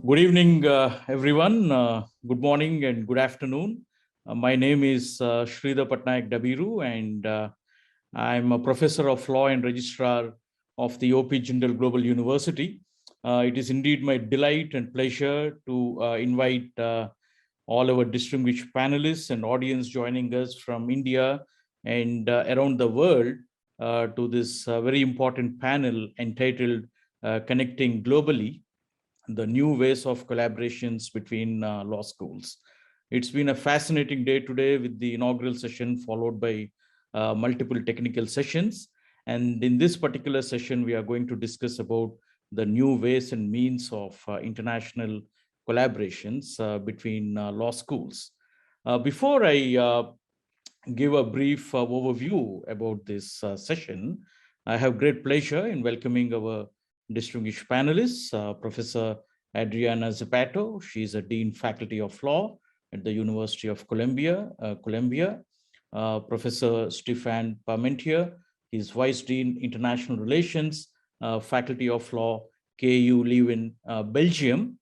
Good evening, everyone. Good morning and good afternoon. My name is Sridhar Patnaik Dabiru, and I'm a professor of law and registrar of the OP Jindal Global University. It is indeed my delight and pleasure to invite all our distinguished panelists and audience joining us from India and around the world to this very important panel entitled Connecting Globally, the new ways of collaborations between law schools. It's been a fascinating day today with the inaugural session followed by multiple technical sessions. And in this particular session, we are going to discuss about the new ways and means of international collaborations between law schools. Before I give a brief overview about this session, I have great pleasure in welcoming our distinguished panelists, Professor Adriana Zapata. She is a Dean Faculty of Law at the University of Colombia. Professor Stephan Parmentier, he is Vice Dean International Relations, Faculty of Law, KU Leuven, Belgium.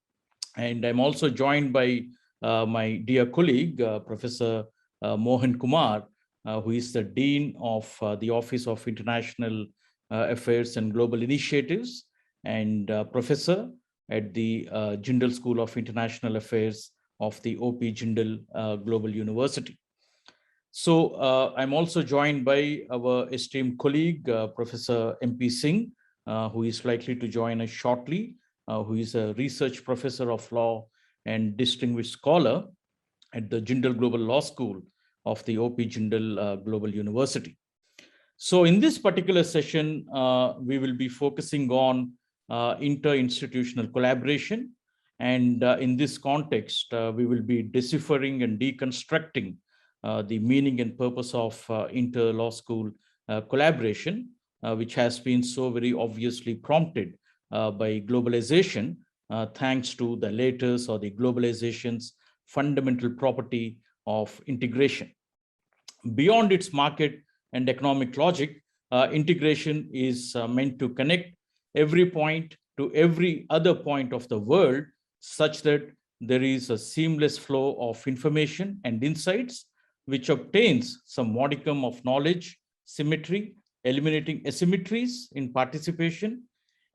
And I'm also joined by my dear colleague, Professor Mohan Kumar, who is the Dean of the Office of International Affairs and Global Initiatives, and Professor at the Jindal School of International Affairs of the OP Jindal Global University. So I'm also joined by our esteemed colleague, Professor MP Singh, who is likely to join us shortly, who is a research professor of law and distinguished scholar at the Jindal Global Law School of the OP Jindal Global University. So in this particular session, we will be focusing on inter-institutional collaboration. And in this context, we will be deciphering and deconstructing the meaning and purpose of inter-law school collaboration, which has been so very obviously prompted by globalization, thanks to the latest or the globalization's fundamental property of integration. Beyond its market and economic logic, integration is meant to connect every point to every other point of the world such that there is a seamless flow of information and insights which obtains some modicum of knowledge, symmetry, eliminating asymmetries in participation.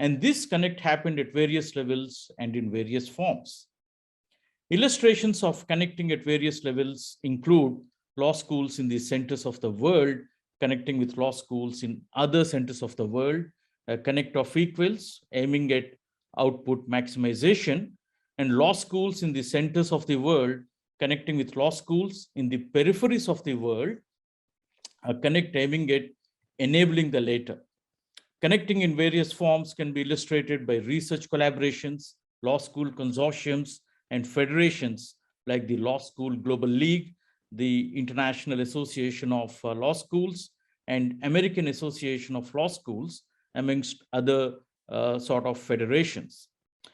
And this connect happened at various levels and in various forms. Illustrations of connecting at various levels include law schools in the centers of the world connecting with law schools in other centers of the world, a connect of equals aiming at output maximization, and law schools in the centers of the world connecting with law schools in the peripheries of the world, a connect aiming at enabling the latter. Connecting in various forms can be illustrated by research collaborations, law school consortiums, and federations like the Law School Global League, the International Association of Law Schools, and American Association of Law Schools, amongst other sort of federations.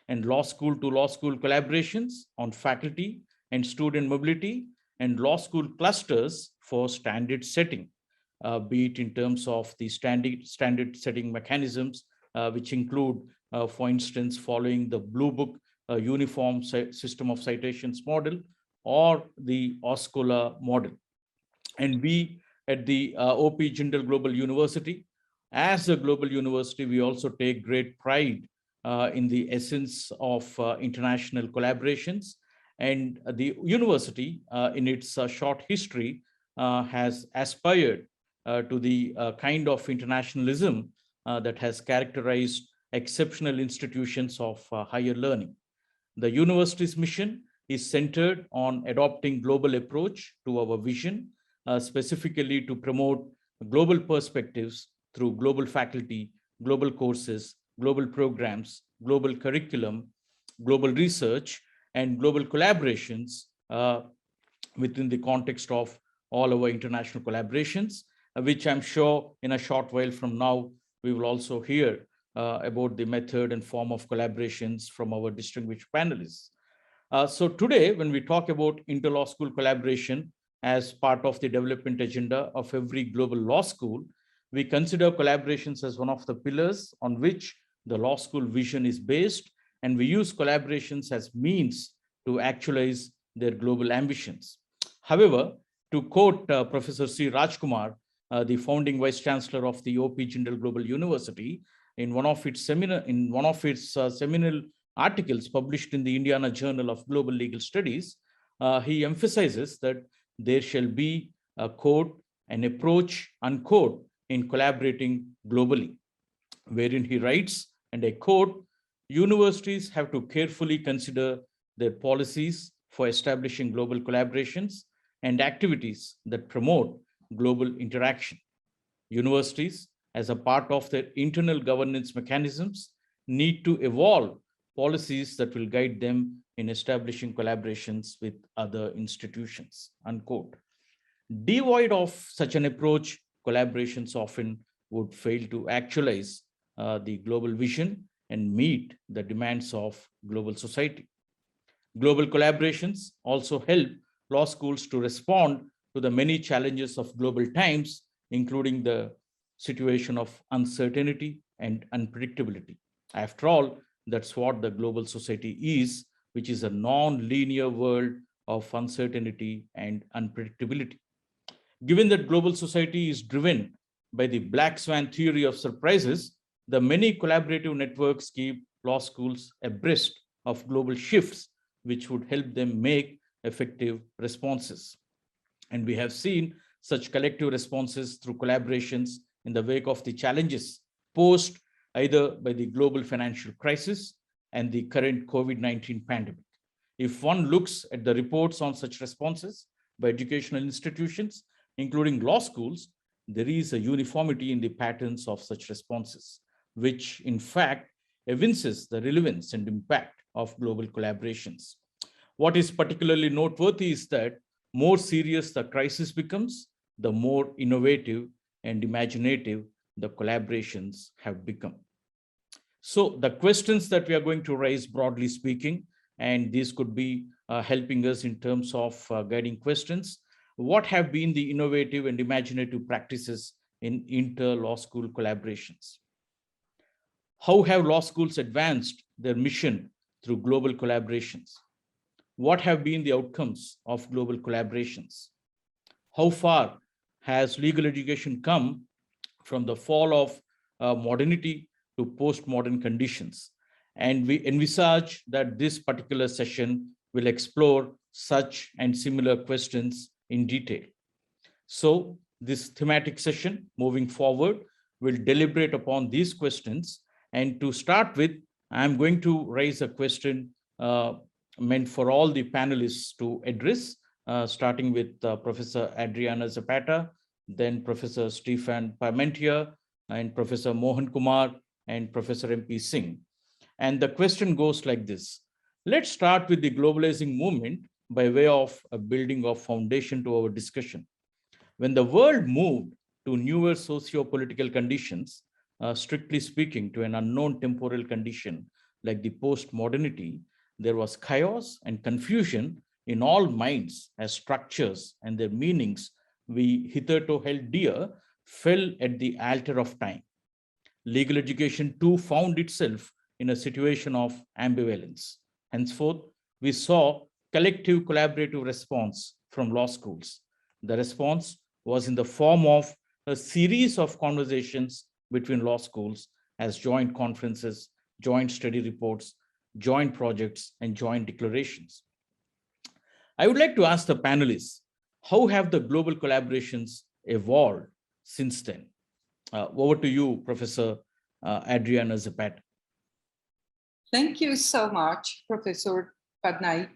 And law school to law school collaborations on faculty and student mobility, and law school clusters for standard setting, be it in terms of the standard setting mechanisms, which include, for instance, following the Blue Book uniform system of citations model or the OSCOLA model. And we at the OP Jindal Global University, as a global university, we also take great pride in the essence of international collaborations. And the university, in its short history, has aspired to the kind of internationalism that has characterized exceptional institutions of higher learning. The university's mission is centered on adopting global approach to our vision, specifically to promote global perspectives through global faculty, global courses, global programs, global curriculum, global research, and global collaborations within the context of all our international collaborations, which I'm sure in a short while from now, we will also hear about the method and form of collaborations from our distinguished panelists. So today, when we talk about inter-law school collaboration as part of the development agenda of every global law school, we consider collaborations as one of the pillars on which the law school vision is based and we use collaborations as means to actualize their global ambitions. However, to quote Professor C. Rajkumar, the founding vice chancellor of the OP Jindal Global University, in one of its seminal articles published in the Indiana Journal of Global Legal Studies, he emphasizes that there shall be a quote, an approach, unquote, in collaborating globally, wherein he writes, and I quote, universities have to carefully consider their policies for establishing global collaborations and activities that promote global interaction. Universities, as a part of their internal governance mechanisms, need to evolve policies that will guide them in establishing collaborations with other institutions, unquote. Devoid of such an approach, collaborations often would fail to actualize the global vision and meet the demands of global society. Global collaborations also help law schools to respond to the many challenges of global times, including the situation of uncertainty and unpredictability. After all, that's what the global society is, which is a non-linear world of uncertainty and unpredictability. Given that global society is driven by the black swan theory of surprises, the many collaborative networks keep law schools abreast of global shifts, which would help them make effective responses. And we have seen such collective responses through collaborations in the wake of the challenges posed either by the global financial crisis and the current COVID-19 pandemic. If one looks at the reports on such responses by educational institutions, including law schools, there is a uniformity in the patterns of such responses, which in fact evinces the relevance and impact of global collaborations. What is particularly noteworthy is that more serious the crisis becomes, the more innovative and imaginative the collaborations have become. So the questions that we are going to raise, broadly speaking, and these could be helping us in terms of guiding questions. What have been the innovative and imaginative practices in inter-law school collaborations? How have law schools advanced their mission through global collaborations? What have been the outcomes of global collaborations? How far has legal education come from the fall of modernity to postmodern conditions? And we envisage that this particular session will explore such and similar questions in detail. So this thematic session moving forward will deliberate upon these questions. And to start with, I'm going to raise a question meant for all the panelists to address, starting with Professor Adriana Zapata, then Professor Stephan Parmentier, and Professor Mohan Kumar, and Professor M.P. Singh. And the question goes like this. Let's start with the globalizing movement by way of a building of foundation to our discussion. When the world moved to newer socio-political conditions, strictly speaking, to an unknown temporal condition like the post-modernity, there was chaos and confusion in all minds as structures and their meanings we hitherto held dear fell at the altar of time. Legal education too found itself in a situation of ambivalence. Henceforth, we saw collective collaborative response from law schools. The response was in the form of a series of conversations between law schools as joint conferences, joint study reports, joint projects, and joint declarations. I would like to ask the panelists, how have the global collaborations evolved since then? Over to you, Professor Adriana Zapata. Thank you so much, Professor Padnik.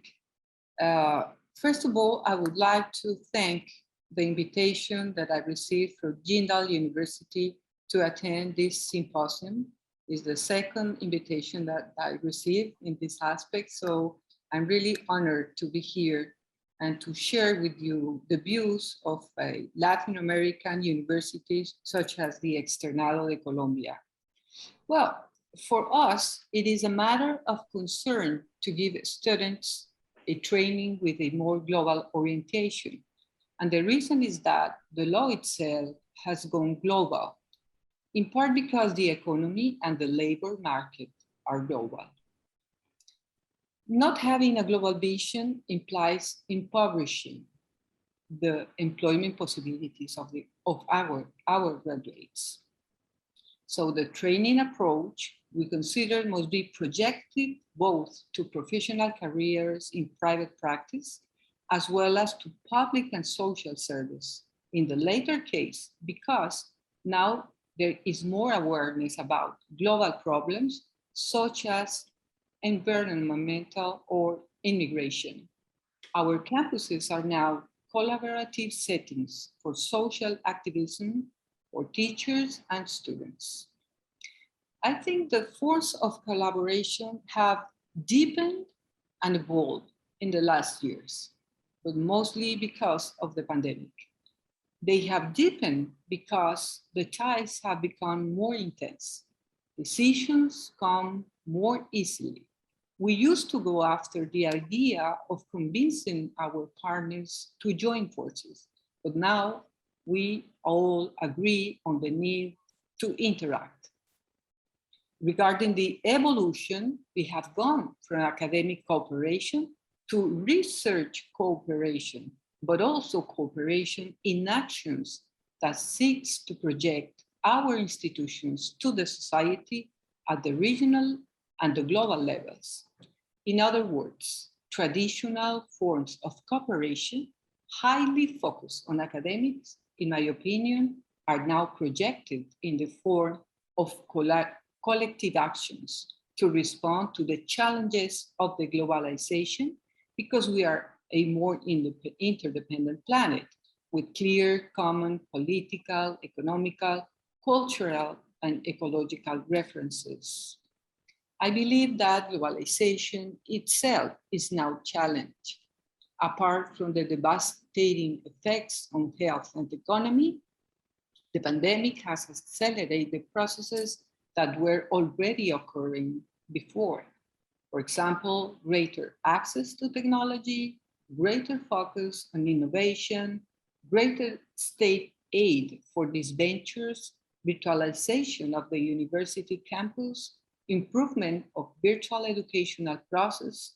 First of all, I would like to thank the invitation that I received from Jindal University to attend this symposium. It's the second invitation that I received in this aspect, so I'm really honored to be here and to share with you the views of Latin American universities such as the Externado de Colombia. Well, for us, it is a matter of concern to give students a training with a more global orientation. And the reason is that the law itself has gone global, in part because the economy and the labor market are global. Not having a global vision implies impoverishing the employment possibilities of our graduates. So the training approach we consider must be projected both to professional careers in private practice, as well as to public and social service. In the latter case, because now there is more awareness about global problems such as environmental or immigration. Our campuses are now collaborative settings for social activism for teachers and students. I think the force of collaboration have deepened and evolved in the last years, but mostly because of the pandemic. They have deepened because the ties have become more intense. Decisions come more easily. We used to go after the idea of convincing our partners to join forces, but now we all agree on the need to interact. Regarding the evolution, we have gone from academic cooperation to research cooperation, but also cooperation in actions that seeks to project our institutions to the society at the regional and the global levels. In other words, traditional forms of cooperation, highly focused on academics, in my opinion, are now projected in the form of collective actions to respond to the challenges of the globalization, because we are a more interdependent planet with clear common political, economical, cultural, and ecological references. I believe that globalization itself is now challenged. Apart from the devastating effects on health and economy, the pandemic has accelerated processes that were already occurring before. For example, greater access to technology, greater focus on innovation, greater state aid for these ventures, virtualization of the university campus, improvement of virtual educational process.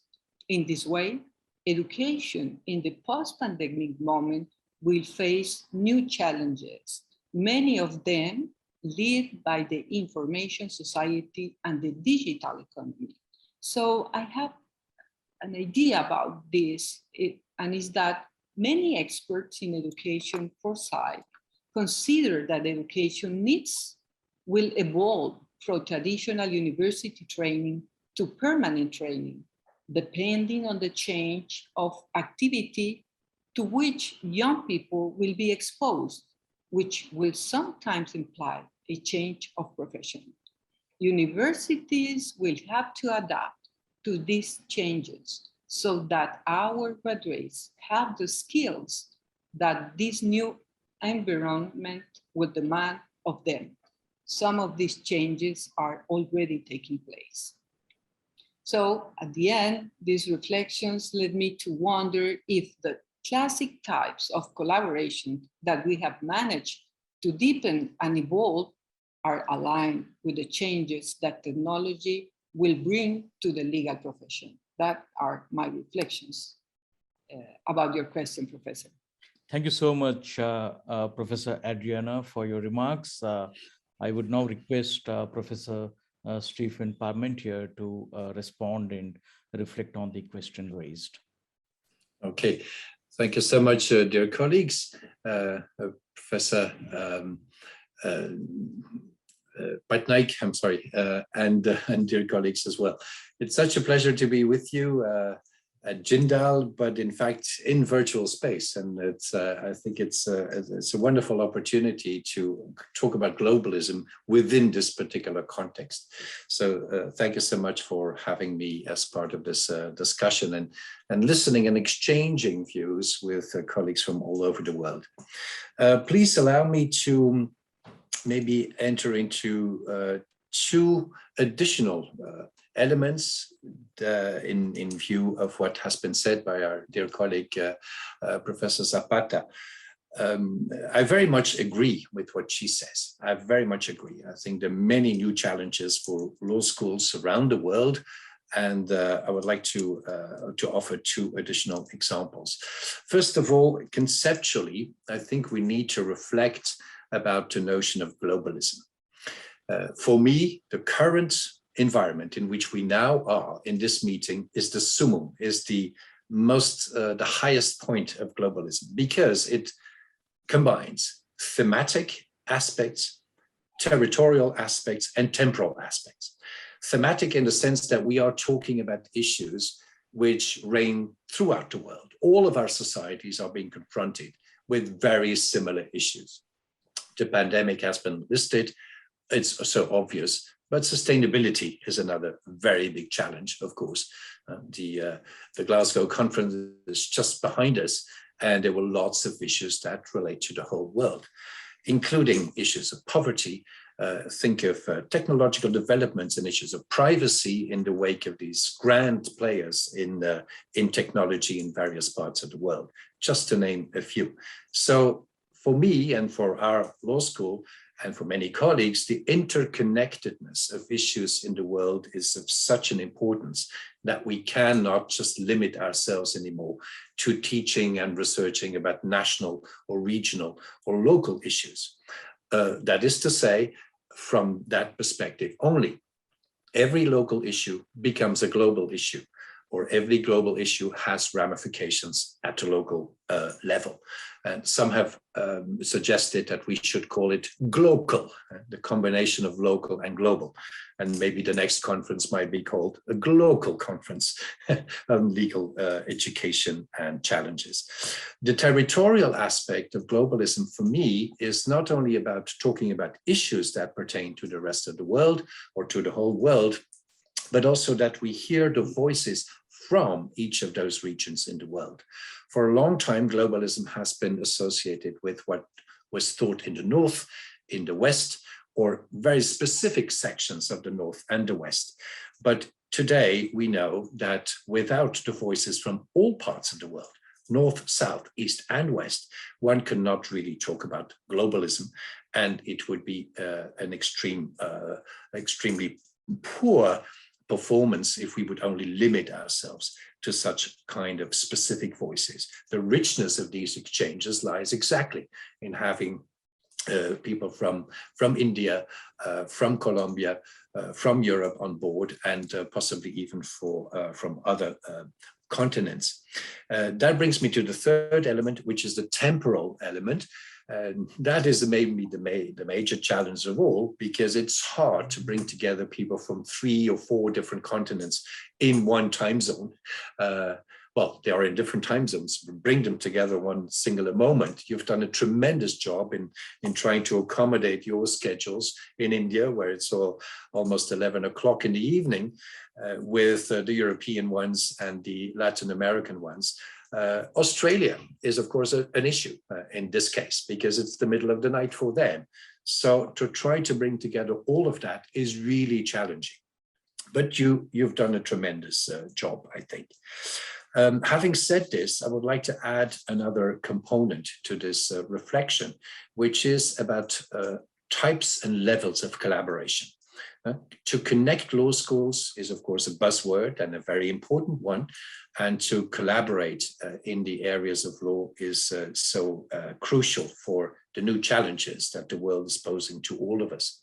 In this way, education in the post-pandemic moment will face new challenges, many of them led by the information society and the digital economy. So I have an idea about this, and is that many experts in education foresight consider that education needs will evolve from traditional university training to permanent training, depending on the change of activity to which young people will be exposed, which will sometimes imply a change of profession. Universities will have to adapt to these changes so that our graduates have the skills that this new environment will demand of them. Some of these changes are already taking place. So at the end, these reflections led me to wonder if the classic types of collaboration that we have managed to deepen and evolve are aligned with the changes that technology will bring to the legal profession. That are my reflections about your question, Professor. Thank you so much, Professor Adriana, for your remarks. I would now request Professor Stephan Parmentier to respond and reflect on the question raised. Okay, thank you so much, dear colleagues. Professor Patnaik, I'm sorry, and dear colleagues as well. It's such a pleasure to be with you at Jindal, but in fact in virtual space. And it's, I think it's a wonderful opportunity to talk about globalism within this particular context. So thank you so much for having me as part of this discussion and listening and exchanging views with colleagues from all over the world. Please allow me to maybe enter into two additional elements in view of what has been said by our dear colleague, Professor Zapata. I very much agree with what she says. I very much agree. I think there are many new challenges for law schools around the world And I would like to offer two additional examples. First of all, conceptually, I think we need to reflect about the notion of globalism. For me, the current environment in which we now are in this meeting is the summum, is the highest point of globalism, because it combines thematic aspects, territorial aspects, and temporal aspects. Thematic in the sense that we are talking about issues which reign throughout the world. All of our societies are being confronted with very similar issues. The pandemic has been listed, it's so obvious, but sustainability is another very big challenge, of course. The Glasgow conference is just behind us, and there were lots of issues that relate to the whole world, including issues of poverty. Think of technological developments and issues of privacy in the wake of these grand players in technology in various parts of the world, just to name a few. So for me and for our law school and for many colleagues, the interconnectedness of issues in the world is of such an importance that we cannot just limit ourselves anymore to teaching and researching about national or regional or local issues. That is to say, from that perspective only, every local issue becomes a global issue, or every global issue has ramifications at the local level. And some have suggested that we should call it glocal, the combination of local and global. And maybe the next conference might be called a global conference on legal education and challenges. The territorial aspect of globalism for me is not only about talking about issues that pertain to the rest of the world or to the whole world, but also that we hear the voices from each of those regions in the world. For a long time, globalism has been associated with what was thought in the North, in the West, or very specific sections of the North and the West. But today we know that without the voices from all parts of the world, North, South, East, and West, one cannot really talk about globalism, and it would be an extremely poor performance if we would only limit ourselves to such kind of specific voices. The richness of these exchanges lies exactly in having people from India, from Colombia, from Europe on board, and possibly even from other continents. That brings me to the third element, which is the temporal element. And that is maybe the major challenge of all, because it's hard to bring together people from 3 or 4 different continents in one time zone. Well, they are in different time zones, but bring them together one singular moment. You've done a tremendous job in trying to accommodate your schedules in India, where it's almost 11 o'clock in the evening, with the European ones and the Latin American ones. Australia is, of course, an issue in this case, because it's the middle of the night for them. So to try to bring together all of that is really challenging. But you've done a tremendous job, I think. Having said this, I would like to add another component to this reflection, which is about types and levels of collaboration. To connect law schools is, of course, a buzzword and a very important one. And to collaborate in the areas of law is so crucial for the new challenges that the world is posing to all of us.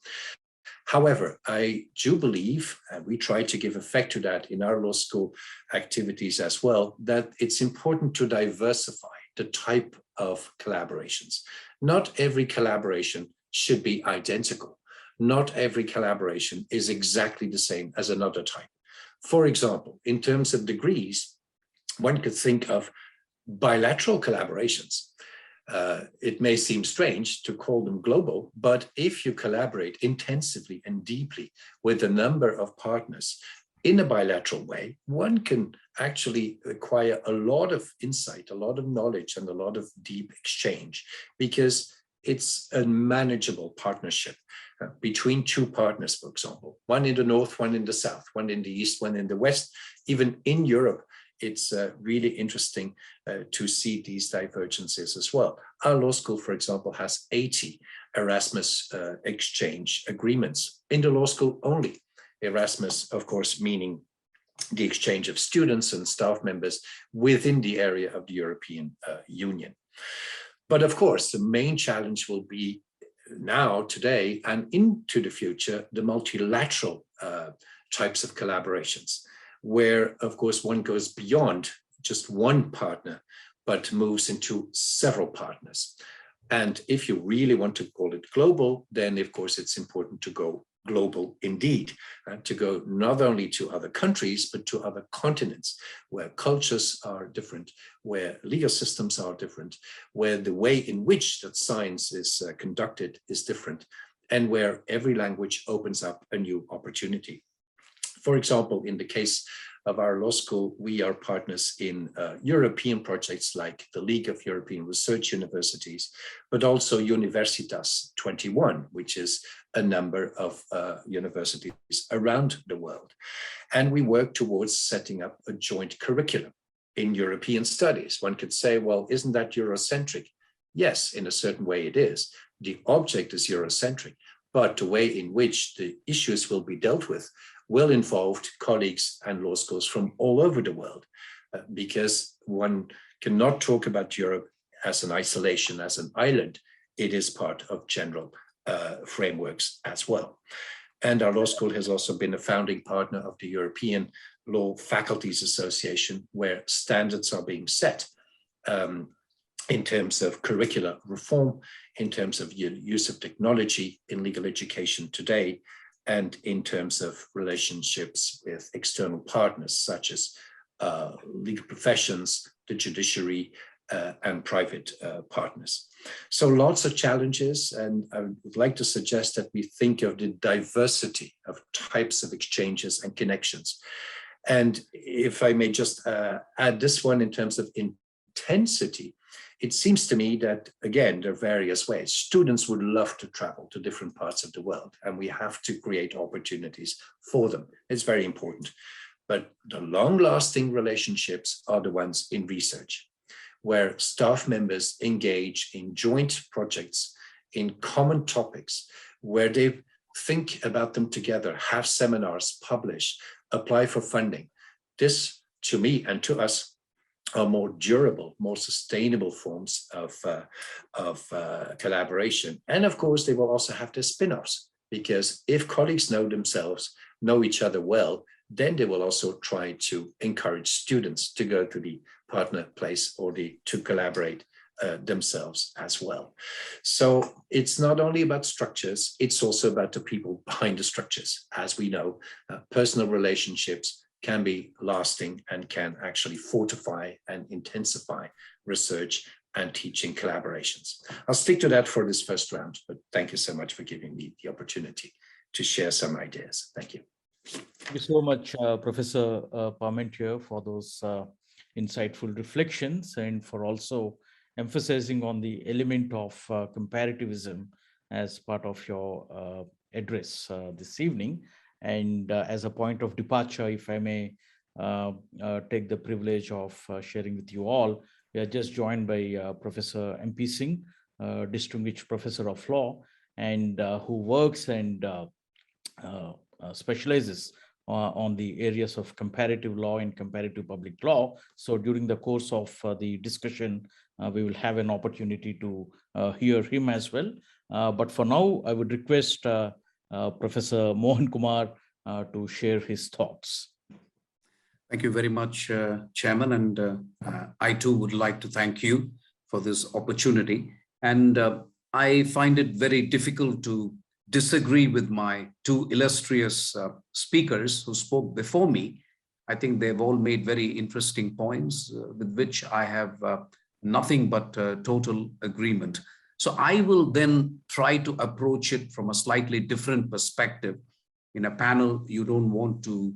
However, I do believe, and we try to give effect to that in our law school activities as well, that it's important to diversify the type of collaborations. Not every collaboration should be identical. Not every collaboration is exactly the same as another type. For example, in terms of degrees, one could think of bilateral collaborations. It may seem strange to call them global, but if you collaborate intensively and deeply with a number of partners in a bilateral way, one can actually acquire a lot of insight, a lot of knowledge, and a lot of deep exchange, because it's a manageable partnership between 2 partners, for example, one in the North, one in the South, one in the East, one in the West. Even in Europe, it's really interesting to see these divergences as well. Our law school, for example, has 80 Erasmus exchange agreements in the law school only. Erasmus, of course, meaning the exchange of students and staff members within the area of the European Union. But of course, the main challenge will be now, today, and into the future, the multilateral types of collaborations, where, of course, one goes beyond just one partner, but moves into several partners. And if you really want to call it global, then, of course, it's important to go global indeed, to go not only to other countries, but to other continents where cultures are different, where legal systems are different, where the way in which that science is conducted is different, and where every language opens up a new opportunity. For example, in the case of our law school, we are partners in European projects like the League of European Research Universities, but also Universitas 21, which is a number of universities around the world. And we work towards setting up a joint curriculum in European studies. One could say, well, isn't that Eurocentric? Yes, in a certain way it is. The object is Eurocentric, but the way in which the issues will be dealt with will involve colleagues and law schools from all over the world, because one cannot talk about Europe as an isolation, as an island. It is part of general frameworks as well. And our law school has also been a founding partner of the European Law Faculties Association, where standards are being set in terms of curricular reform, in terms of use of technology in legal education today, and in terms of relationships with external partners, such as legal professions, the judiciary, and private partners. So lots of challenges, and I would like to suggest that we think of the diversity of types of exchanges and connections. And if I may just add this one in terms of intensity, it seems to me that, again, there are various ways. Students would love to travel to different parts of the world, and we have to create opportunities for them. It's very important. But the long-lasting relationships are the ones in research, where staff members engage in joint projects, in common topics, where they think about them together, have seminars, publish, apply for funding. This, to me and to us, are more durable, more sustainable forms of collaboration. And of course, they will also have their spin-offs, because if colleagues know themselves, know each other well, then they will also try to encourage students to go to the partner place or to collaborate themselves as well. So it's not only about structures, it's also about the people behind the structures. As we know, personal relationships can be lasting and can actually fortify and intensify research and teaching collaborations. I'll stick to that for this first round, but thank you so much for giving me the opportunity to share some ideas. Thank you. Thank you so much, Professor Parmentier, for those insightful reflections, and for also emphasizing on the element of comparativism as part of your address this evening. And as a point of departure, if I may take the privilege of sharing with you all, we are just joined by Professor M.P. Singh, distinguished professor of law, and who works and specializes on the areas of comparative law and comparative public law. So during the course of the discussion, we will have an opportunity to hear him as well. But for now, I would request Professor Mohan Kumar to share his thoughts. Thank you very much, Chairman. And I too would like to thank you for this opportunity. And I find it very difficult to disagree with my two illustrious speakers who spoke before me. I think they've all made very interesting points with which I have nothing but total agreement. So I will then try to approach it from a slightly different perspective. In a panel, you don't want to,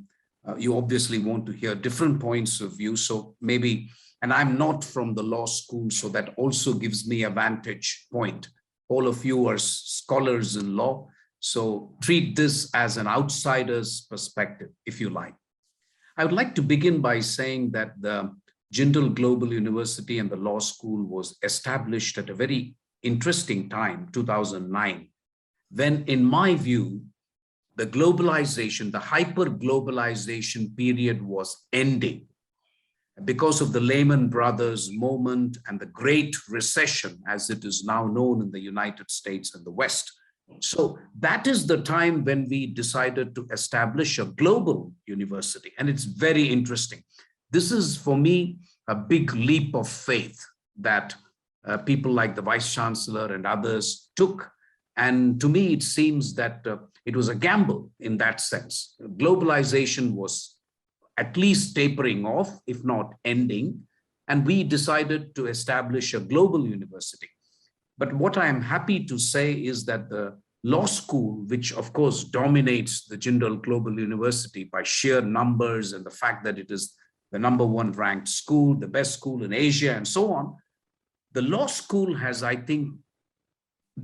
you obviously want to hear different points of view. So maybe, and I'm not from the law school, so that also gives me a vantage point. All of you are scholars in law, so treat this as an outsider's perspective, if you like. I would like to begin by saying that the Jindal Global University and the law school was established at a very interesting time, 2009, when, in my view, the globalization, the hyper-globalization period was ending because of the Lehman Brothers moment and the Great Recession, as it is now known in the United States and the West. So that is the time when we decided to establish a global university. And it's very interesting. This is, for me, a big leap of faith that people like the Vice Chancellor and others took. And to me, it seems that it was a gamble in that sense. Globalization was at least tapering off, if not ending. And we decided to establish a global university. But what I am happy to say is that the law school, which of course dominates the Jindal Global University by sheer numbers and the fact that it is the #1 ranked school, the best school in Asia, and so on, the law school has, I think,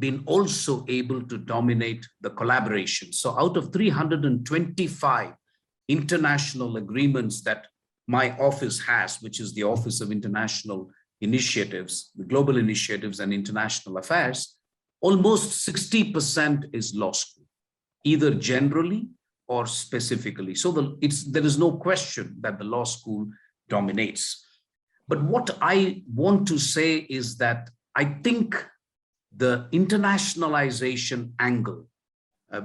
been also able to dominate the collaboration. So out of 325 international agreements that my office has, which is the Office of International Initiatives, the Global Initiatives and International Affairs, almost 60% is law school, either generally or specifically. So there is no question that the law school dominates. But what I want to say is that I think the internationalization angle,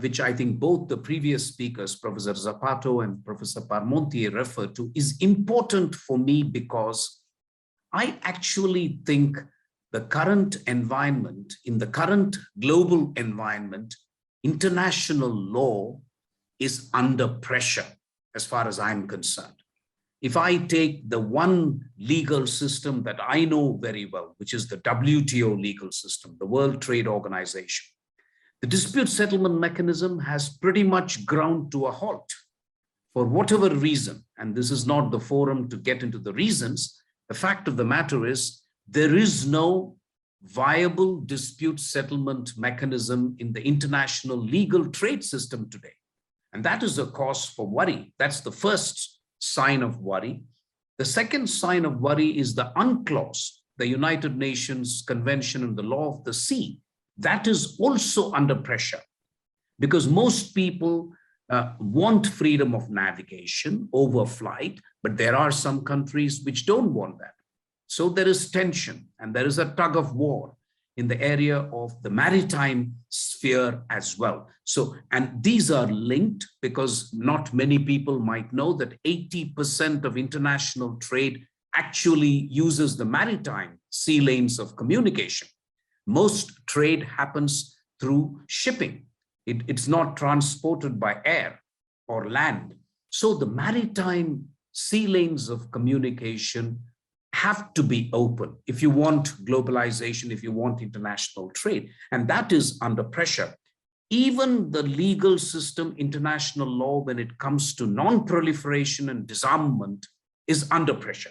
which I think both the previous speakers, Professor Zapata and Professor Parmentier, referred to, is important for me because I actually think the current environment, in the current global environment, international law is under pressure as far as I'm concerned. If I take the one legal system that I know very well, which is the WTO legal system, the World Trade Organization, the dispute settlement mechanism has pretty much ground to a halt for whatever reason. And this is not the forum to get into the reasons. The fact of the matter is there is no viable dispute settlement mechanism in the international legal trade system today. And that is a cause for worry. That's the first sign of worry. The second sign of worry is the UNCLOS, the United Nations Convention on the Law of the Sea. That is also under pressure because most people want freedom of navigation over flight, but there are some countries which don't want that. So there is tension and there is a tug of war in the area of the maritime sphere as well. So, and these are linked because not many people might know that 80% of international trade actually uses the maritime sea lanes of communication. Most trade happens through shipping. It's not transported by air or land. So the maritime sea lanes of communication have to be open if you want globalization, if you want international trade, and that is under pressure. Even the legal system, international law, when it comes to non-proliferation and disarmament, is under pressure.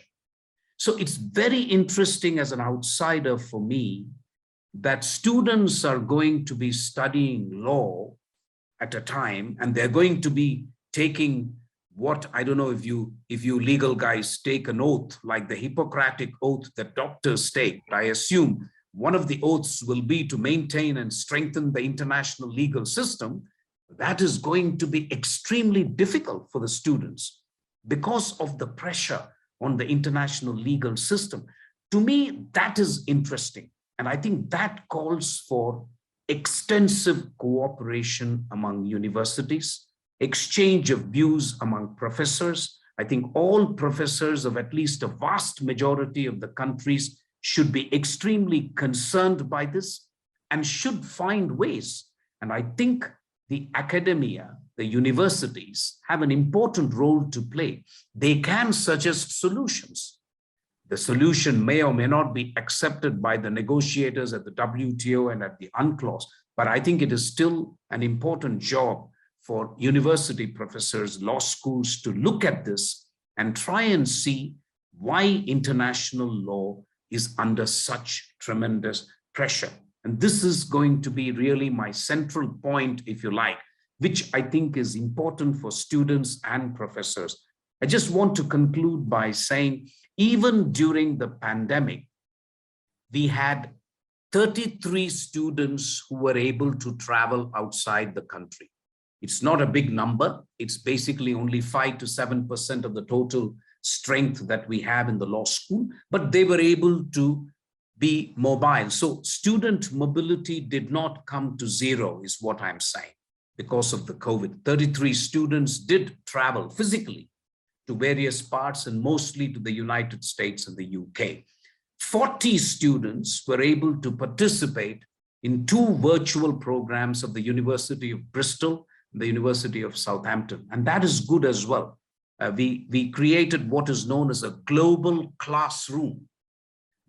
So it's very interesting as an outsider for me that students are going to be studying law at a time, and they're going to be taking what, I don't know if you legal guys take an oath like the Hippocratic oath that doctors take, but I assume one of the oaths will be to maintain and strengthen the international legal system. That is going to be extremely difficult for the students because of the pressure on the international legal system. To me, that is interesting. And I think that calls for extensive cooperation among universities, exchange of views among professors. I think all professors of at least a vast majority of the countries should be extremely concerned by this and should find ways. And I think the academia, the universities have an important role to play. They can suggest solutions. The solution may or may not be accepted by the negotiators at the WTO and at the UNCLOS, but I think it is still an important job for university professors, law schools to look at this and try and see why international law is under such tremendous pressure. And this is going to be really my central point, if you like, which I think is important for students and professors. I just want to conclude by saying, even during the pandemic, we had 33 students who were able to travel outside the country. It's not a big number. It's basically only 5 to 7% of the total strength that we have in the law school, but they were able to be mobile. So student mobility did not come to zero, is what I'm saying, because of the COVID. 33 students did travel physically to various parts and mostly to the United States and the UK. 40 students were able to participate in 2 virtual programs of the University of Bristol and the University of Southampton. And that is good as well. We created what is known as a global classroom,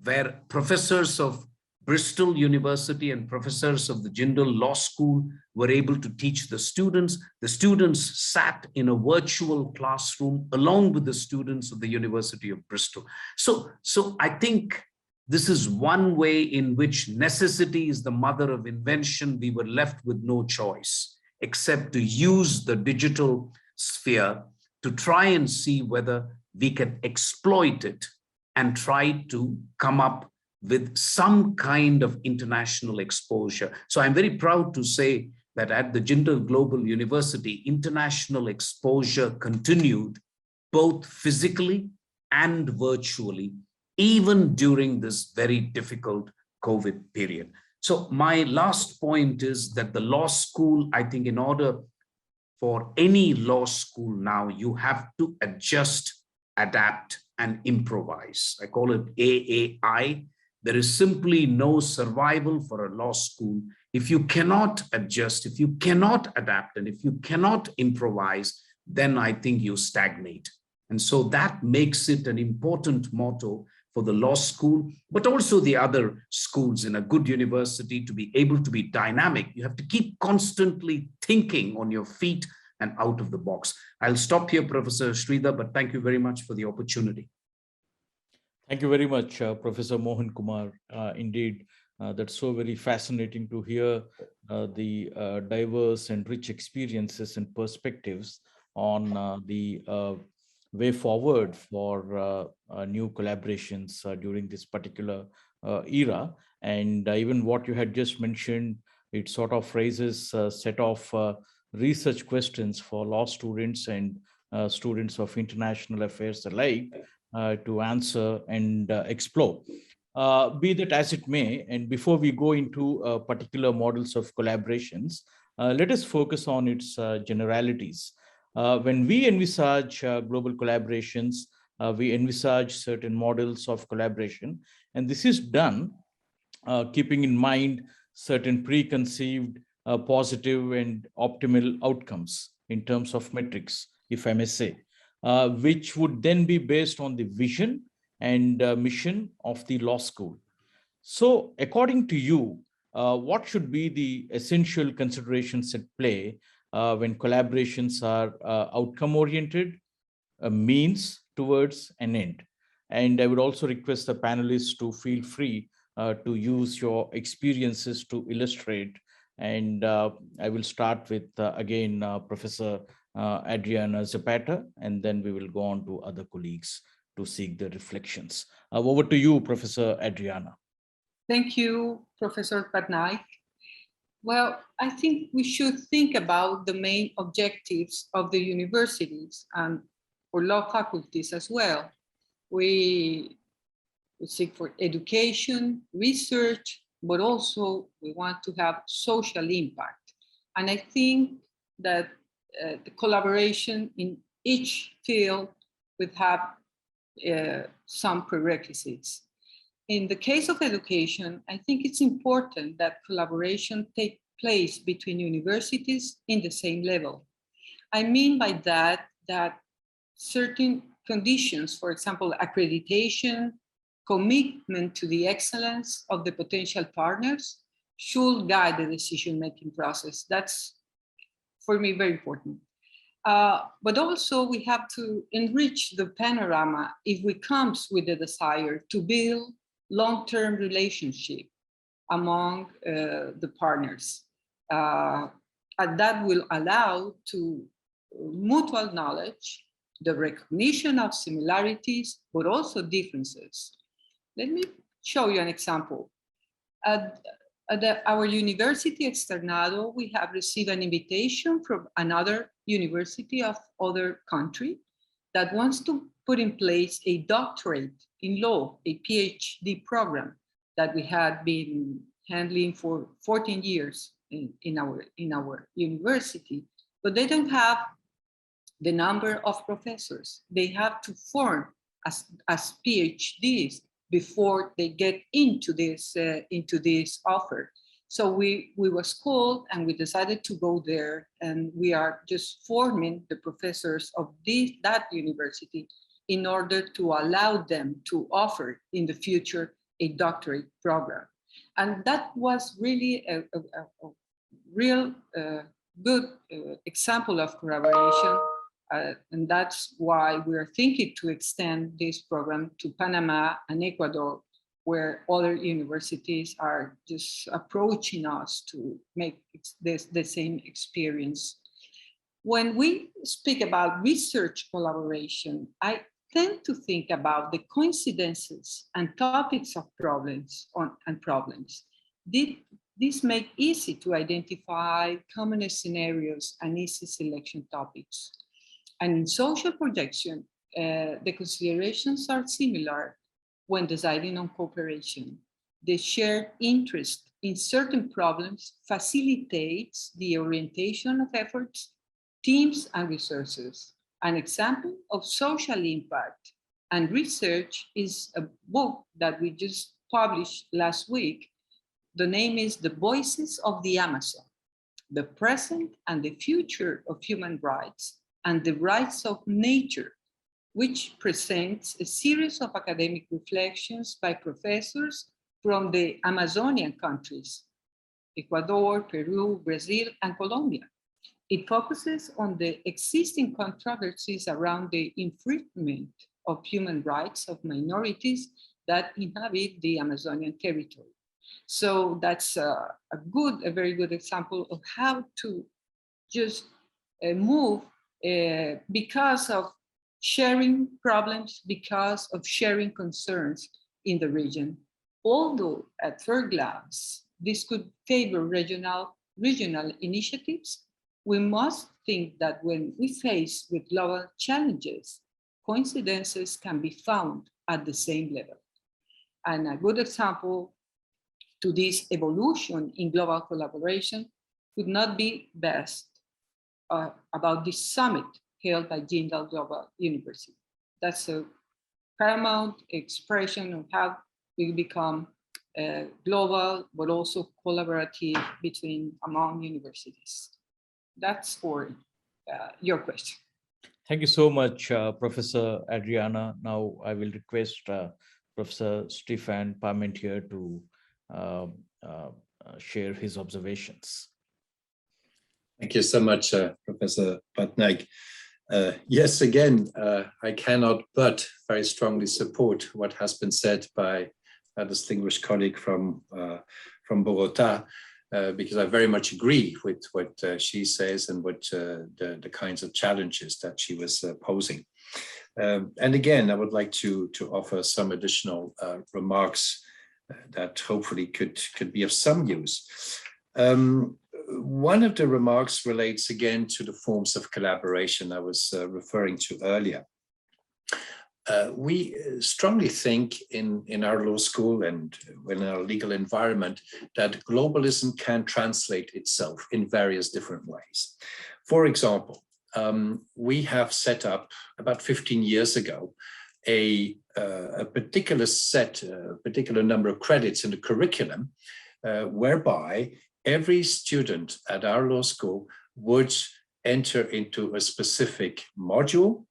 where professors of Bristol University and professors of the Jindal Law School were able to teach the students. The students sat in a virtual classroom along with the students of the University of Bristol. So I think this is one way in which necessity is the mother of invention. We were left with no choice except to use the digital sphere to try and see whether we can exploit it and try to come up with some kind of international exposure. So I'm very proud to say that at the Jindal Global University, international exposure continued both physically and virtually, even during this very difficult COVID period. So my last point is that the law school, I think in order for any law school now, you have to adjust, adapt, and improvise. I call it AAI. There is simply no survival for a law school if you cannot adjust, if you cannot adapt, and if you cannot improvise, then I think you stagnate. And so that makes it an important motto for the law school, but also the other schools in a good university to be able to be dynamic. You have to keep constantly thinking on your feet and out of the box. I'll stop here, Professor Sridhar, but thank you very much for the opportunity. Thank you very much, Professor Mohan Kumar. Indeed, that's so very fascinating to hear the diverse and rich experiences and perspectives on the way forward for new collaborations during this particular era. And even what you had just mentioned, it sort of raises a set of research questions for law students and students of international affairs alike to answer and explore. Be that as it may, and before we go into particular models of collaborations, let us focus on its generalities. When we envisage global collaborations, we envisage certain models of collaboration, and this is done keeping in mind certain preconceived positive and optimal outcomes in terms of metrics, if I may say, which would then be based on the vision and mission of the law school. So according to you, what should be the essential considerations at play when collaborations are outcome-oriented, a means towards an end? And I would also request the panelists to feel free to use your experiences to illustrate. And I will start with, again, Professor Adriana Zapata, and then we will go on to other colleagues to seek the reflections. Over to you, Professor Adriana. Thank you, Professor Patnaik. Well, I think we should think about the main objectives of the universities and for law faculties as well. We seek for education, research, but also we want to have social impact. And I think that the collaboration in each field would have some prerequisites. In the case of education, I think it's important that collaboration take place between universities in the same level. I mean by that certain conditions, for example, accreditation, commitment to the excellence of the potential partners should guide the decision-making process. That's, for me, very important. But also we have to enrich the panorama if we come with the desire to build long-term relationship among the partners. And that will allow to mutual knowledge, the recognition of similarities, but also differences. Let me show you an example. Our university, Externado, we have received an invitation from another university of other country that wants to put in place a doctorate in law, a PhD program that we had been handling for 14 years in our university, but they don't have the number of professors. They have to form as PhDs before they get into this offer. So we was called and we decided to go there, and we are just forming the professors of that university in order to allow them to offer in the future a doctorate program. And that was really a real good example of collaboration. And that's why we're thinking to extend this program to Panama and Ecuador, where other universities are just approaching us to make the same experience. When we speak about research collaboration, I tend to think about the coincidences and topics of problems. This make easy to identify common scenarios and easy selection topics. And in social projection, the considerations are similar when deciding on cooperation. The shared interest in certain problems facilitates the orientation of efforts, teams, and resources. An example of social impact and research is a book that we just published last week. The name is The Voices of the Amazon, the present and the future of human rights and the rights of nature, which presents a series of academic reflections by professors from the Amazonian countries, Ecuador, Peru, Brazil, and Colombia. It focuses on the existing controversies around the infringement of human rights of minorities that inhabit the Amazonian territory. So that's a very good example of how to just move because of sharing problems, because of sharing concerns in the region. Although at first glance, this could favor regional initiatives, we must think that when we face with global challenges, coincidences can be found at the same level. And a good example to this evolution in global collaboration could not be best about this summit held by Jindal Global University. That's a paramount expression of how we become global, but also collaborative among universities. That's for your question. Thank you so much, Professor Adriana. Now I will request Professor Stephan Parmentier to share his observations. Thank you so much, Professor Patnaik. Yes, again, I cannot but very strongly support what has been said by a distinguished colleague from Bogota, because I very much agree with what she says and what the kinds of challenges that she was posing. And again, I would like to offer some additional remarks that hopefully could be of some use. One of the remarks relates again to the forms of collaboration I was referring to earlier. We strongly think in our law school and in our legal environment that globalism can translate itself in various different ways. For example, we have set up about 15 years ago a particular number of credits in the curriculum whereby every student at our law school would enter into a specific module,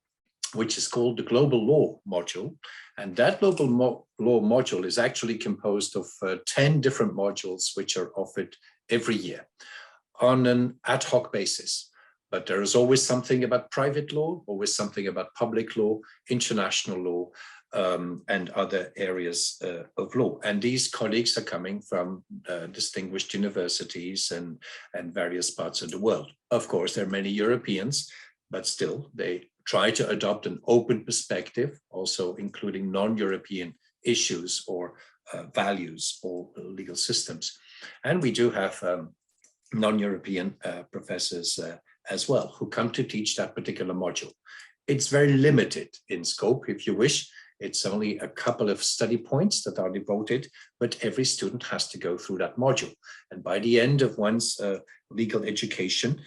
which is called the Global Law module. And that Global Law module is actually composed of 10 different modules, which are offered every year on an ad hoc basis. But there is always something about private law, always something about public law, international law, and other areas of law. And these colleagues are coming from distinguished universities and various parts of the world. Of course, there are many Europeans, but still they try to adopt an open perspective, also including non-European issues or values or legal systems. And we do have non-European professors as well, who come to teach that particular module. It's very limited in scope, if you wish. It's only a couple of study points that are devoted, but every student has to go through that module. And by the end of one's legal education,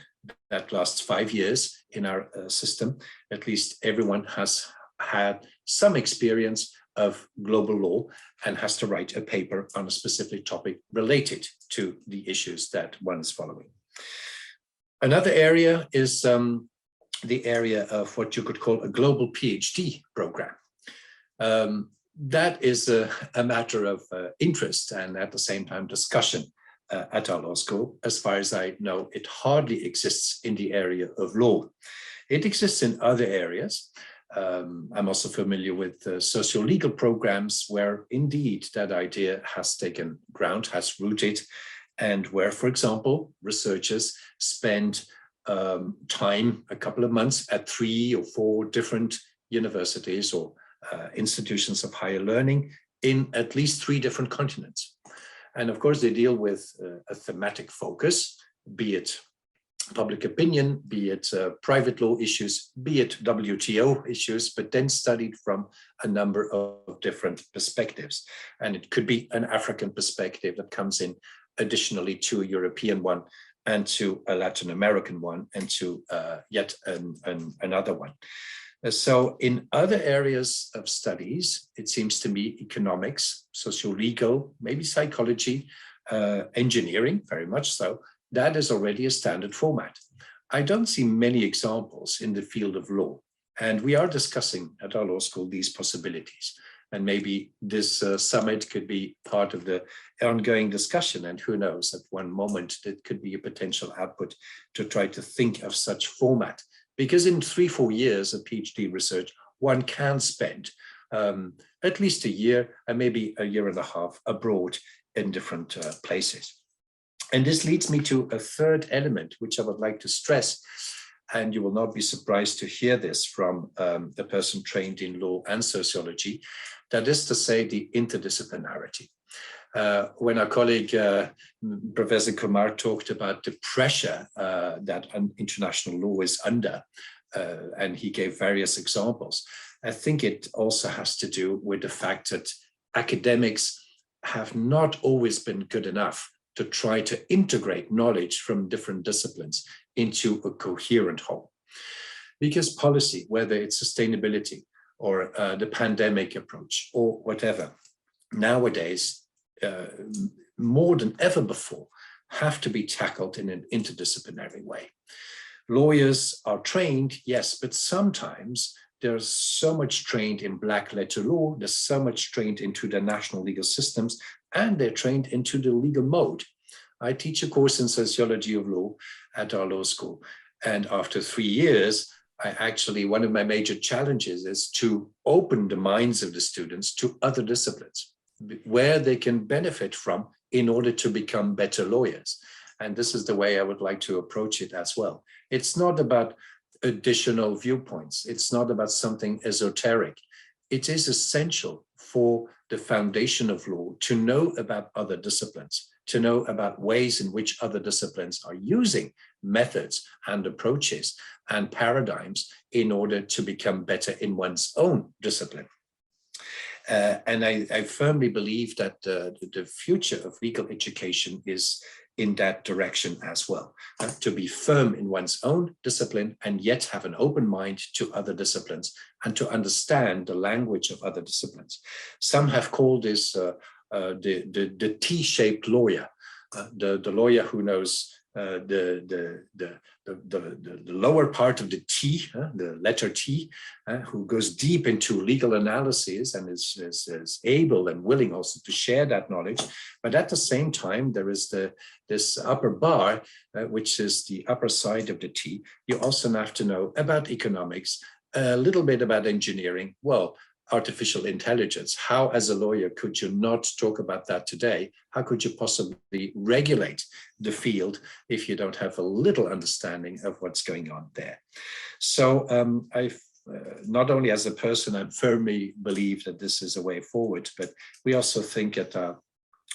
that lasts 5 years in our system, at least everyone has had some experience of global law and has to write a paper on a specific topic related to the issues that one is following. Another area is the area of what you could call a global PhD program. That is a matter of interest and at the same time discussion at our law school. As far as I know, it hardly exists in the area of law. It exists in other areas. I'm also familiar with socio-legal programs where indeed that idea has taken ground, has rooted, and where, for example, researchers spend time, a couple of months at 3 or 4 different universities or institutions of higher learning in at least 3 different continents. And of course, they deal with a thematic focus, be it public opinion, be it private law issues, be it WTO issues, but then studied from a number of different perspectives. And it could be an African perspective that comes in additionally to a European one and to a Latin American one and to yet another one. So in other areas of studies, it seems to me economics, socio-legal, maybe psychology, engineering, very much so, that is already a standard format. I don't see many examples in the field of law, and we are discussing at our law school these possibilities. And maybe this summit could be part of the ongoing discussion, and who knows, at one moment, it could be a potential output to try to think of such format. Because in 3-4 years of PhD research, one can spend at least a year and maybe a year and a half abroad in different places. And this leads me to a third element, which I would like to stress, and you will not be surprised to hear this from a person trained in law and sociology, that is to say the interdisciplinarity. When our colleague, Professor Kumar, talked about the pressure that international law is under, and he gave various examples, I think it also has to do with the fact that academics have not always been good enough to try to integrate knowledge from different disciplines into a coherent whole. Because policy, whether it's sustainability or the pandemic approach or whatever, nowadays, more than ever before, have to be tackled in an interdisciplinary way. Lawyers are trained, yes, but sometimes there's so much trained in black letter law, there's so much trained into the national legal systems, and they're trained into the legal mode. I teach a course in sociology of law at our law school, and after 3 years, one of my major challenges is to open the minds of the students to other disciplines, where they can benefit from in order to become better lawyers. And this is the way I would like to approach it as well. It's not about additional viewpoints. It's not about something esoteric. It is essential for the foundation of law to know about other disciplines, to know about ways in which other disciplines are using methods and approaches and paradigms in order to become better in one's own discipline. And I firmly believe that the future of legal education is in that direction as well, to be firm in one's own discipline and yet have an open mind to other disciplines and to understand the language of other disciplines. Some have called this the T-shaped lawyer, the lawyer who knows the lower part of the T, the letter T, who goes deep into legal analysis and is able and willing also to share that knowledge. But at the same time, there is this upper bar, which is the upper side of the T. You also have to know about economics, a little bit about engineering, well, artificial intelligence. How, as a lawyer, could you not talk about that today? How could you possibly regulate the field if you don't have a little understanding of what's going on there? So I've not only as a person, I firmly believe that this is a way forward, but we also think at our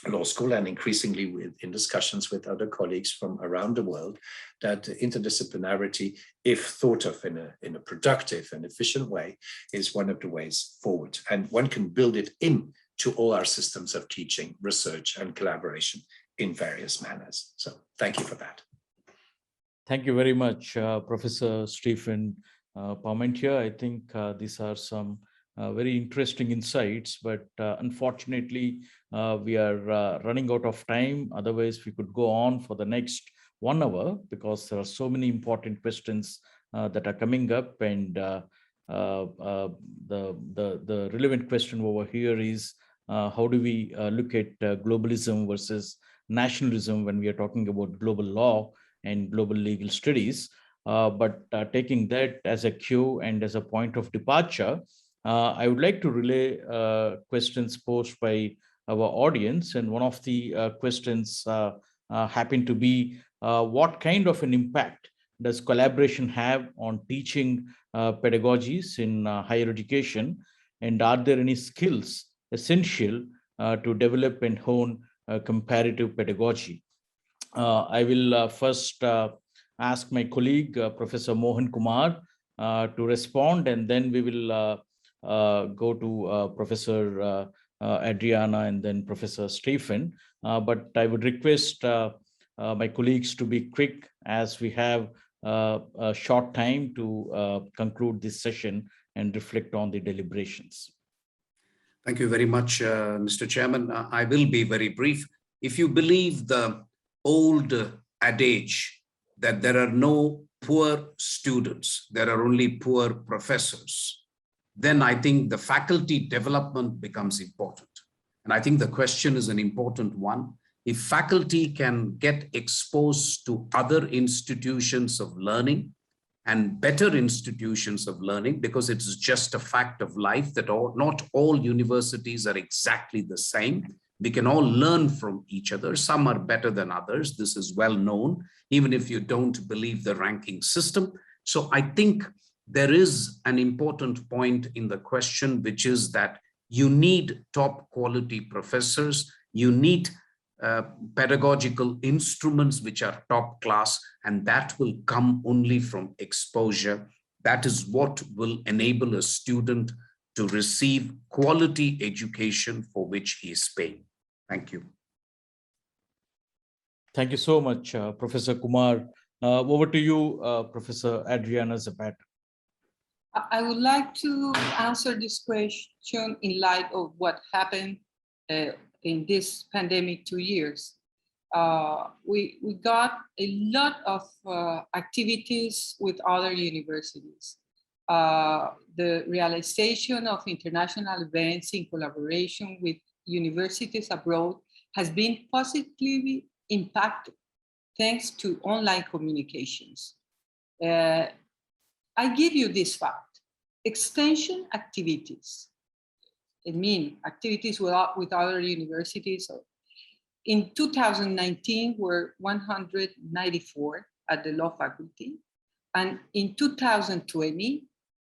law school and increasingly in discussions with other colleagues from around the world, that interdisciplinarity, if thought of in a productive and efficient way, is one of the ways forward. And one can build it into all our systems of teaching, research, and collaboration in various manners. So thank you for that. Thank you very much, Professor Stephan Parmentier. I think these are some very interesting insights, but unfortunately, we are running out of time. Otherwise, we could go on for the next 1 hour because there are so many important questions that are coming up. And the relevant question over here is, how do we look at globalism versus nationalism when we are talking about global law and global legal studies? But taking that as a cue and as a point of departure, I would like to relay questions posed by our audience. And one of the questions happened to be, what kind of an impact does collaboration have on teaching pedagogies in higher education? And are there any skills essential to develop and hone comparative pedagogy? I will first ask my colleague, Professor Mohan Kumar, to respond, and then we will go to Professor Adriana and then Professor Stephan. But I would request my colleagues to be quick, as we have a short time to conclude this session and reflect on the deliberations. Thank you very much, Mr. Chairman. I will be very brief. If you believe the old adage that there are no poor students, there are only poor professors, then I think the faculty development becomes important. And I think the question is an important one. If faculty can get exposed to other institutions of learning and better institutions of learning, because it's just a fact of life that not all universities are exactly the same. We can all learn from each other. Some are better than others. This is well known, even if you don't believe the ranking system. So I think there is an important point in the question, which is that you need top quality professors. You need pedagogical instruments which are top class, and that will come only from exposure. That is what will enable a student to receive quality education for which he is paying. Thank you. Thank you so much, Professor Kumar. Over to you, Professor Adriana Zapata. I would like to answer this question in light of what happened in this pandemic 2 years. We got a lot of activities with other universities. The realization of international events in collaboration with universities abroad has been positively impacted thanks to online communications. I give you this fact. Extension activities, I mean activities with other universities, in 2019 were 194 at the law faculty, and in 2020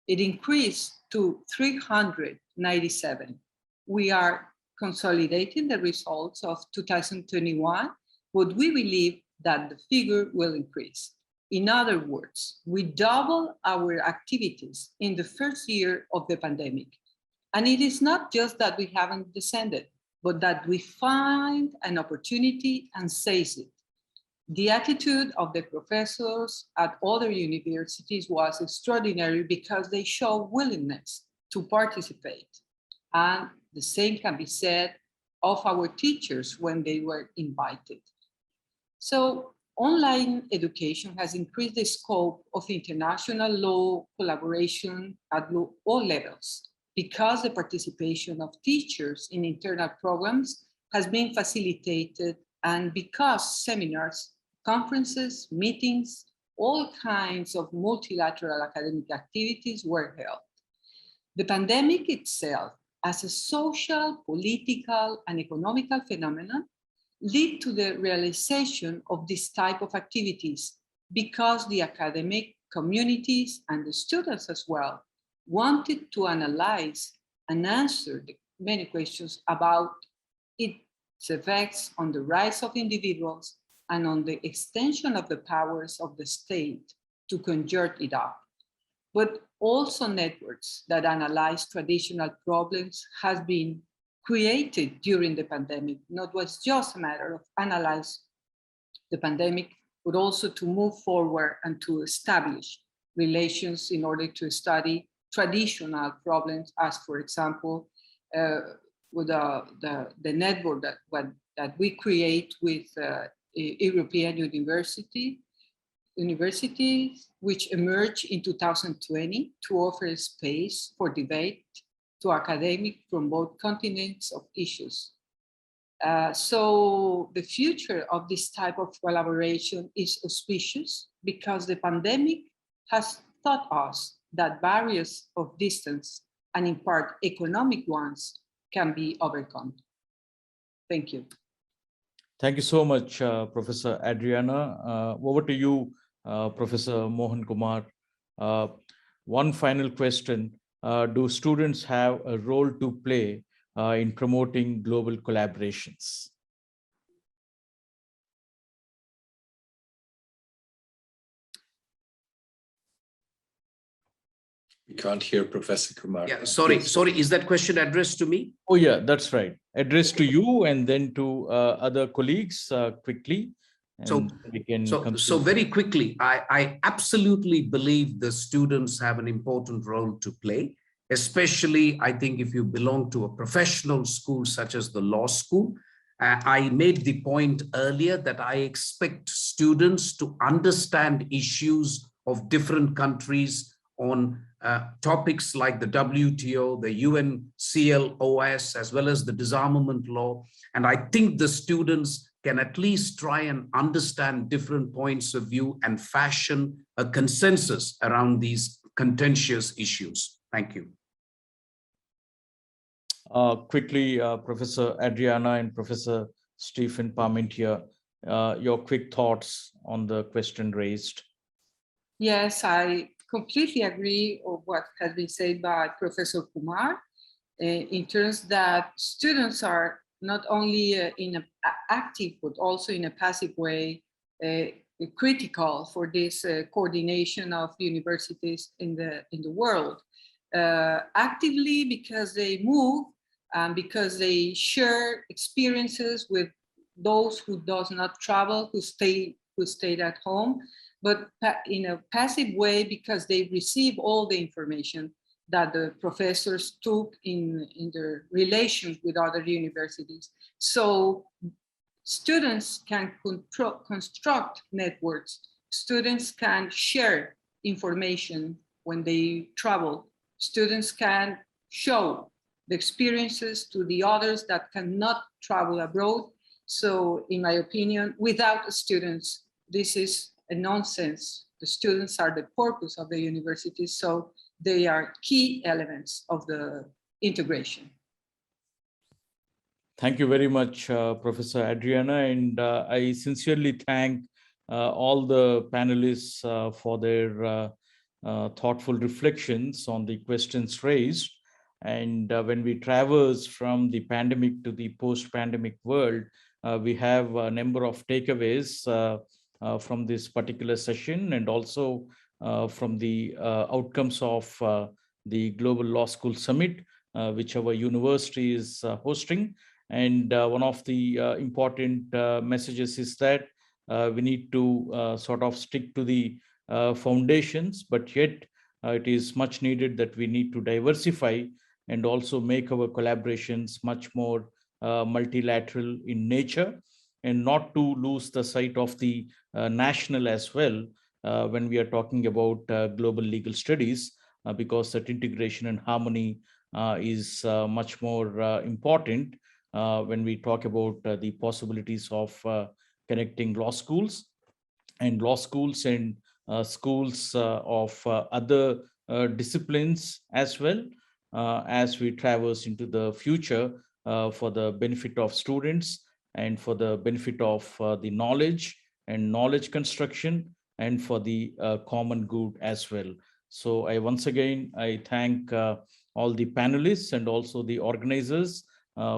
it increased to 397. We are consolidating the results of 2021, but we believe that the figure will increase. In other words, we double our activities in the first year of the pandemic. And it is not just that we haven't descended, but that we find an opportunity and seize it. The attitude of the professors at other universities was extraordinary because they show willingness to participate. And the same can be said of our teachers when they were invited. So online education has increased the scope of international law collaboration at all levels, because the participation of teachers in internal programs has been facilitated, and because seminars, conferences, meetings, all kinds of multilateral academic activities were held. The pandemic itself, as a social, political, and economical phenomenon, lead to the realization of this type of activities, because the academic communities and the students as well wanted to analyze and answer the many questions about it its effects on the rights of individuals, and on the extension of the powers of the state to conjure it up. But also networks that analyze traditional problems has been created during the pandemic. Not was just a matter of analyze the pandemic, but also to move forward and to establish relations in order to study traditional problems, as for example, with the network that we create with European universities, which emerged in 2020 to offer a space for debate to academics from both continents of issues. So the future of this type of collaboration is auspicious because the pandemic has taught us that barriers of distance, and in part economic ones, can be overcome. Thank you. Thank you so much, Professor Adriana. Over to you, Professor Mohan Kumar. One final question. Do students have a role to play in promoting global collaborations? We can't hear Professor Kumar. Yeah, sorry. Is that question addressed to me? Oh, yeah, that's right. Addressed to you and then to other colleagues quickly. So very quickly, I absolutely believe the students have an important role to play, especially I think if you belong to a professional school such as the law school. I made the point earlier that I expect students to understand issues of different countries on topics like the WTO, the UNCLOS, as well as the disarmament law. And I think the students can at least try and understand different points of view and fashion a consensus around these contentious issues. Thank you. Quickly, Professor Adriana and Professor Stephan Parmentier, your quick thoughts on the question raised. Yes, I completely agree with what has been said by Professor Kumar in terms that students are not only in an active, but also in a passive way, critical for this coordination of universities in the world. Actively because they move, because they share experiences with those who does not travel, who stayed at home, but in a passive way because they receive all the information that the professors took in their relations with other universities. So students can construct networks. Students can share information when they travel. Students can show the experiences to the others that cannot travel abroad. So in my opinion, without students, this is a nonsense. The students are the purpose of the university, so they are key elements of the integration. Thank you very much, Professor Adriana, and I sincerely thank all the panelists for their thoughtful reflections on the questions raised. And when we traverse from the pandemic to the post-pandemic world, we have a number of takeaways from this particular session, and also from the outcomes of the Global Law School Summit, which our university is hosting. And one of the important messages is that we need to sort of stick to the foundations, but yet it is much needed that we need to diversify and also make our collaborations much more multilateral in nature, and not to lose the sight of the national as well when we are talking about global legal studies, because that integration and harmony is much more important when we talk about the possibilities of connecting law schools and schools of other disciplines as well, as we traverse into the future for the benefit of students and for the benefit of the knowledge and knowledge construction and for the common good as well. So I once again, I thank all the panelists and also the organizers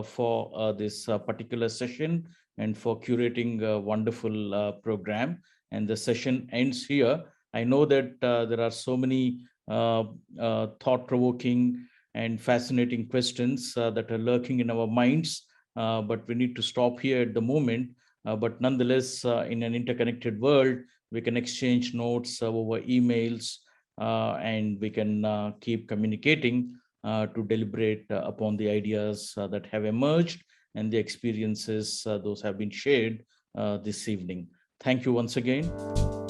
for this particular session and for curating a wonderful program. And the session ends here. I know that there are so many thought-provoking and fascinating questions that are lurking in our minds, but we need to stop here at the moment. But nonetheless, in an interconnected world, we can exchange notes over emails, and we can keep communicating to deliberate upon the ideas that have emerged and the experiences those have been shared this evening. Thank you once again.